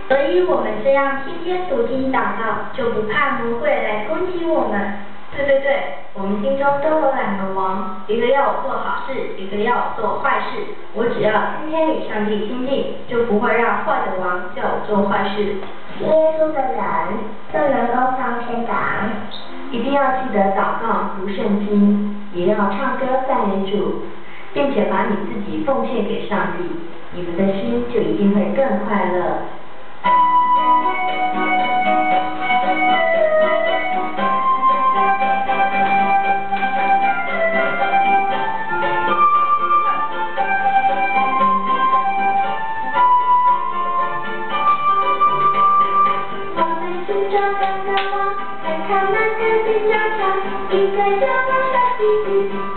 所以我们这样天天读经祷告，就不怕魔鬼来攻击我们。对，我们心中都有两个王，一个要我做好事，一个要我做坏事。我只要天天与上帝亲近，就不会让坏的王叫我做坏事。耶稣的人就能够上天堂。一定要记得祷告、读圣经，也要唱歌赞美主，并且把你自己奉献给上帝，你们的心就一定会更快乐。一个要往上帝去，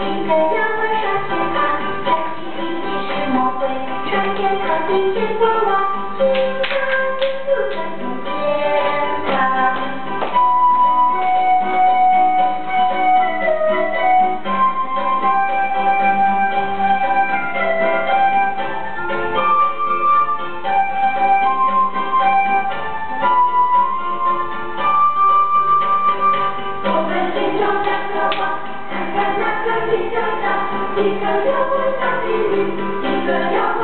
一个要往上天堂。上帝一定是魔鬼，传天堂地见国王，天堂地不传天堂。一个要往上帝去，一个要往